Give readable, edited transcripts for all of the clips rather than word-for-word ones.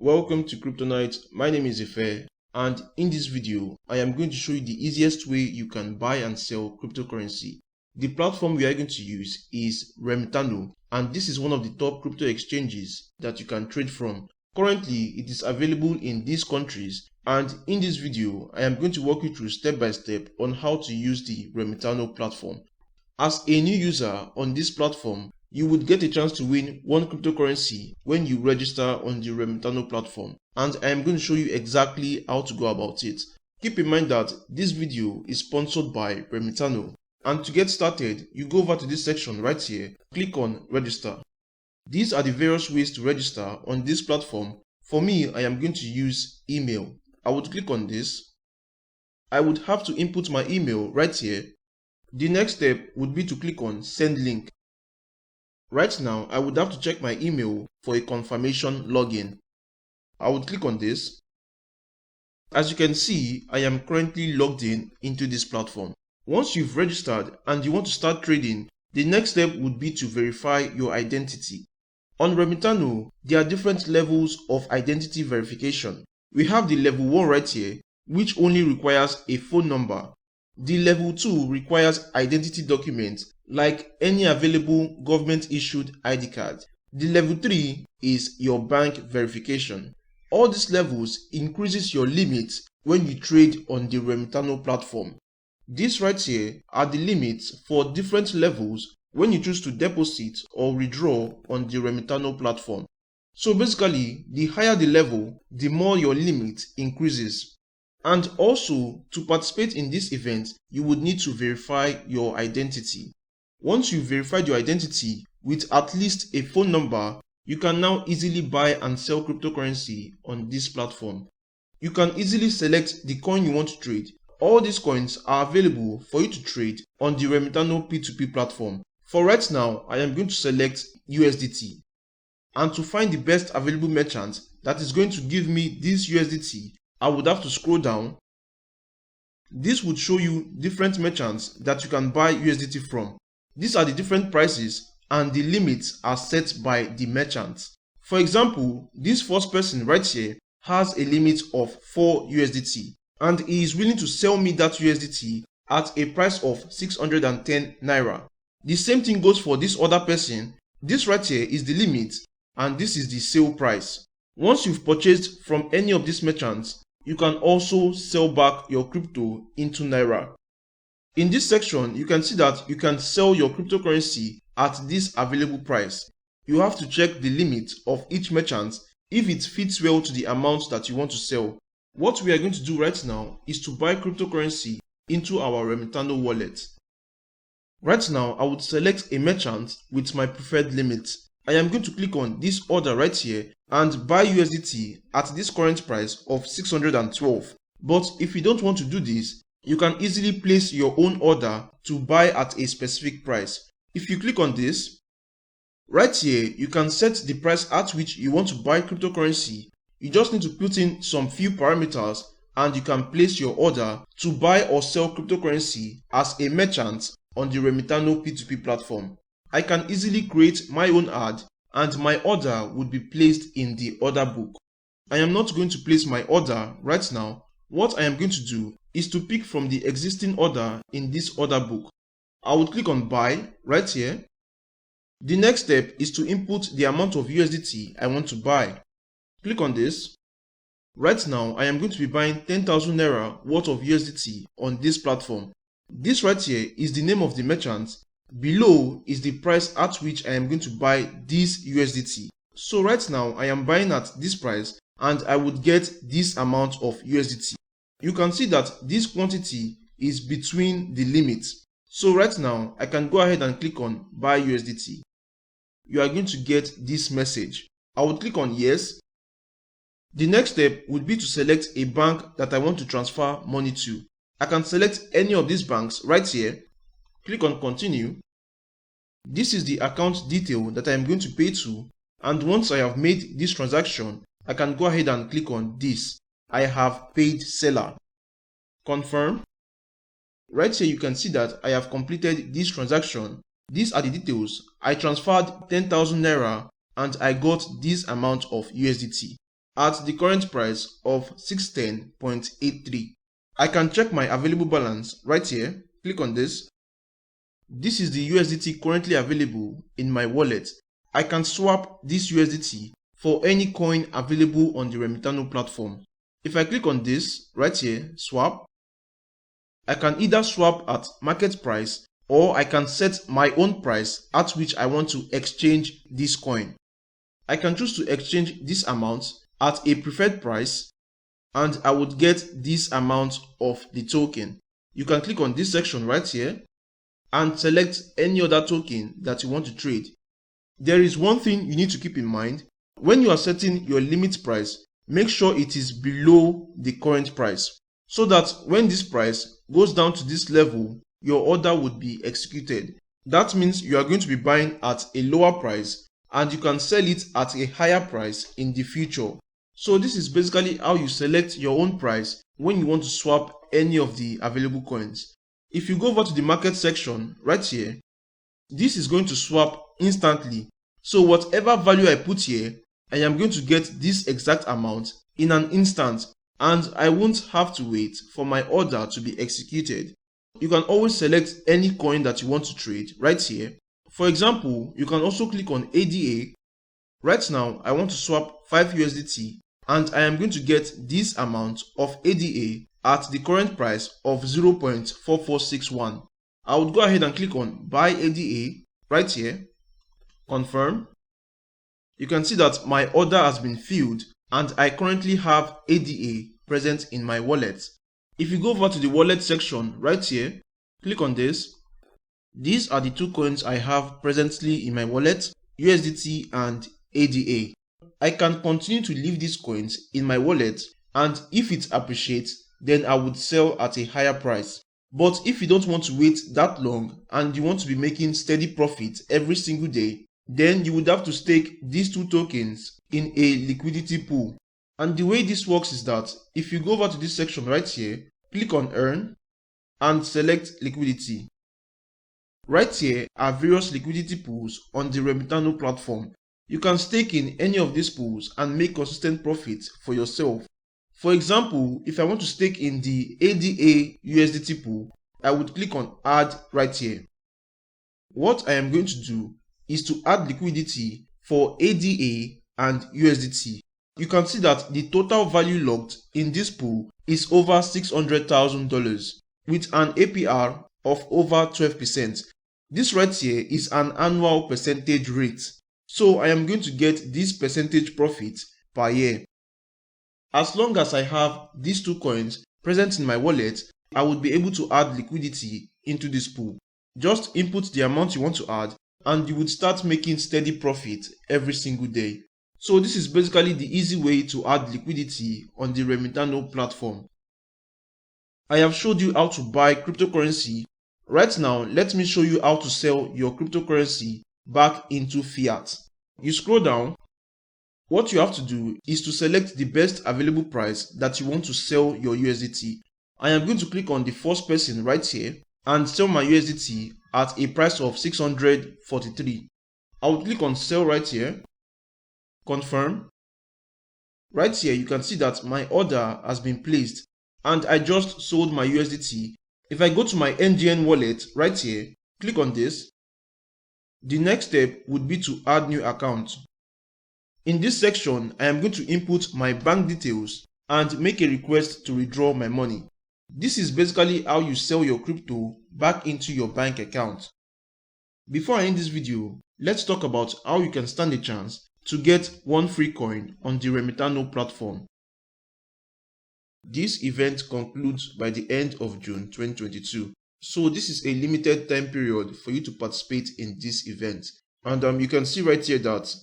Welcome to Crypto Night. My name is Ife, and in this video I am going to show you the easiest way you can buy and sell cryptocurrency. The platform we are going to use is Remitano, and this is one of the top crypto exchanges that you can trade from. Currently it is available in these countries, and in this video I am going to walk you through step by step on how to use the Remitano platform. As a new user on this platform, you would get a chance to win one cryptocurrency when you register on the Remitano platform, and I am going to show you exactly how to go about it. Keep in mind that this video is sponsored by Remitano, and to get started, you go over to this section right here, click on register. These are the various ways to register on this platform. For me, I am going to use email. I would click on this. I would have to input my email right here. The next step would be to click on send link. Right now, I would have to check my email for a confirmation login. I would click on this. As you can see, I am currently logged in into this platform. Once you've registered and you want to start trading, the next step would be to verify your identity. On Remitano, there are different levels of identity verification. We have the level 1 right here, which only requires a phone number. The level 2 requires identity documents like any available government issued ID card. The level 3 is your bank verification. All these levels increases your limits when you trade on the Remitano platform. These right here are the limits for different levels when you choose to deposit or withdraw on the Remitano platform. So basically, the higher the level, the more your limit increases. And also, to participate in this event, you would need to verify your identity. Once you've verified your identity with at least a phone number, you can now easily buy and sell cryptocurrency on this platform. You can easily select the coin you want to trade. All these coins are available for you to trade on the Remitano P2P platform. For right now, I am going to select USDT. And to find the best available merchant that is going to give me this USDT, I would have to scroll down. This would show you different merchants that you can buy USDT from. These are the different prices and the limits are set by the merchant. For example, this first person right here has a limit of 4 USDT and he is willing to sell me that USDT at a price of 610 Naira. The same thing goes for this other person. This right here is the limit and this is the sale price. Once you've purchased from any of these merchants, you can also sell back your crypto into Naira. In this section, you can see that you can sell your cryptocurrency at this available price. You have to check the limit of each merchant if it fits well to the amount that you want to sell. What we are going to do right now is to buy cryptocurrency into our Remitano wallet. Right now, I would select a merchant with my preferred limit. I am going to click on this order right here and buy USDT at this current price of 612. But if you don't want to do this, you can easily place your own order to buy at a specific price. If you click on this, right here, you can set the price at which you want to buy cryptocurrency. You just need to put in some few parameters and you can place your order to buy or sell cryptocurrency as a merchant on the Remitano P2P platform. I can easily create my own ad and my order would be placed in the order book. I am not going to place my order right now. What I am going to do is to pick from the existing order in this order book. I would click on buy right here. The next step is to input the amount of USDT I want to buy. Click on this. Right now, I am going to be buying 10,000 Naira worth of USDT on this platform. This right here is the name of the merchant. Below is the price at which I am going to buy this USDT. So right now, I am buying at this price and I would get this amount of USDT. You can see that this quantity is between the limits. So right now, I can go ahead and click on buy USDT. You are going to get this message. I would click on yes. The next step would be to select a bank that I want to transfer money to. I can select any of these banks right here. Click on continue. This is the account detail that I am going to pay to, and once I have made this transaction, I can go ahead and click on this. I have paid seller. Confirm. Right here you can see that I have completed this transaction. These are the details. I transferred 10,000 Naira and I got this amount of USDT. at the current price of 610.83. I can check my available balance right here. Click on this. This is the USDT currently available in my wallet. I can swap this USDT for any coin available on the Remitano platform. If I click on this right here, swap, I can either swap at market price or I can set my own price at which I want to exchange this coin. I can choose to exchange this amount at a preferred price and I would get this amount of the token. You can click on this section right here and select any other token that you want to trade. There is one thing you need to keep in mind. When you are setting your limit price, make sure it is below the current price so that when this price goes down to this level, your order would be executed. That means you are going to be buying at a lower price and you can sell it at a higher price in the future. So this is basically how you select your own price when you want to swap any of the available coins. If you go over to the market section right here, this is going to swap instantly. So whatever value I put here, I am going to get this exact amount in an instant and I won't have to wait for my order to be executed. You can always select any coin that you want to trade right here. For example, you can also click on ADA. Right now, I want to swap 5 USDT and I am going to get this amount of ADA at the current price of 0.4461. I would go ahead and click on buy ADA right here, confirm. You can see that my order has been filled and I currently have ADA present in my wallet. If you go over to the wallet section right here, click on this. These are the two coins I have presently in my wallet, USDT and ADA. I can continue to leave these coins in my wallet and if it appreciates, then I would sell at a higher price. But if you don't want to wait that long and you want to be making steady profit every single day, then you would have to stake these two tokens in a liquidity pool. And the way this works is that if you go over to this section right here, click on earn and select liquidity. Right here are various liquidity pools on the Remitano platform. You can stake in any of these pools and make consistent profit for yourself. For example, if I want to stake in the ADA USDT pool, I would click on add right here. What I am going to do is to add liquidity for ADA and USDT. You can see that the total value locked in this pool is over $600,000 with an APR of over 12%. This right here is an annual percentage rate. So I am going to get this percentage profit per year. As long as I have these two coins present in my wallet, I would be able to add liquidity into this pool. Just input the amount you want to add and you would start making steady profit every single day. So this is basically the easy way to add liquidity on the Remitano platform. I have showed you how to buy cryptocurrency. Right now, let me show you how to sell your cryptocurrency back into fiat. You scroll down. What you have to do is to select the best available price that you want to sell your USDT. I am going to click on the first person right here and sell my USDT at a price of 643. I will click on sell right here, confirm. Right here you can see that my order has been placed and I just sold my USDT. If I go to my NGN wallet right here, click on this. The next step would be to add new account. In this section, I am going to input my bank details and make a request to withdraw my money. This is basically how you sell your crypto back into your bank account. Before I end this video, let's talk about how you can stand a chance to get one free coin on the Remitano platform. This event concludes by the end of June 2022. So this is a limited time period for you to participate in this event. And you can see right here that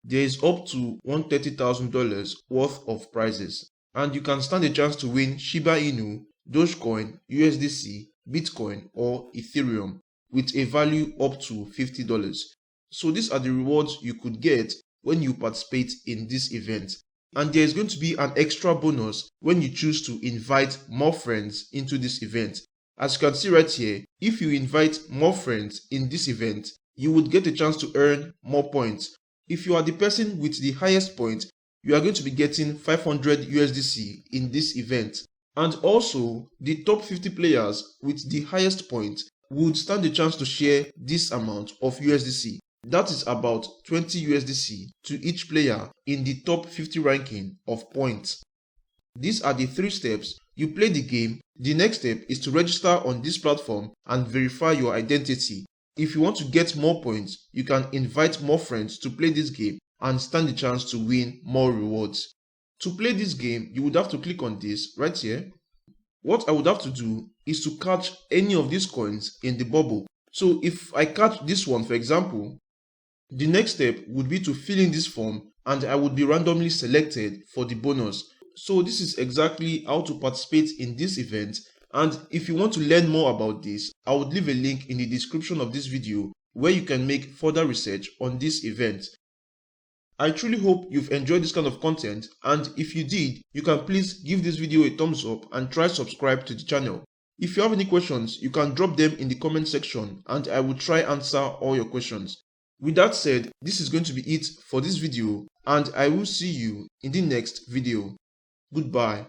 there is up to $130,000 worth of prizes. And you can stand a chance to win Shiba Inu, Dogecoin, USDC, Bitcoin or Ethereum with a value up to $50. So these are the rewards you could get when you participate in this event. And there is going to be an extra bonus when you choose to invite more friends into this event. As you can see right here, if you invite more friends in this event, you would get a chance to earn more points. If you are the person with the highest points, you are going to be getting 500 USDC in this event. And also, the top 50 players with the highest point would stand a chance to share this amount of USDC. That is about 20 USDC to each player in the top 50 ranking of points. These are the 3 steps. You play the game. The next step is to register on this platform and verify your identity. If you want to get more points, you can invite more friends to play this game and stand a chance to win more rewards. To play this game, you would have to click on this right here. What I would have to do is to catch any of these coins in the bubble. So if I catch this one, for example, the next step would be to fill in this form and I would be randomly selected for the bonus. So this is exactly how to participate in this event, and if you want to learn more about this, I would leave a link in the description of this video where you can make further research on this event. I truly hope you've enjoyed this kind of content, and if you did, you can please give this video a thumbs up and try subscribe to the channel. If you have any questions, you can drop them in the comment section and I will try answer all your questions. With that said, this is going to be it for this video and I will see you in the next video. Goodbye.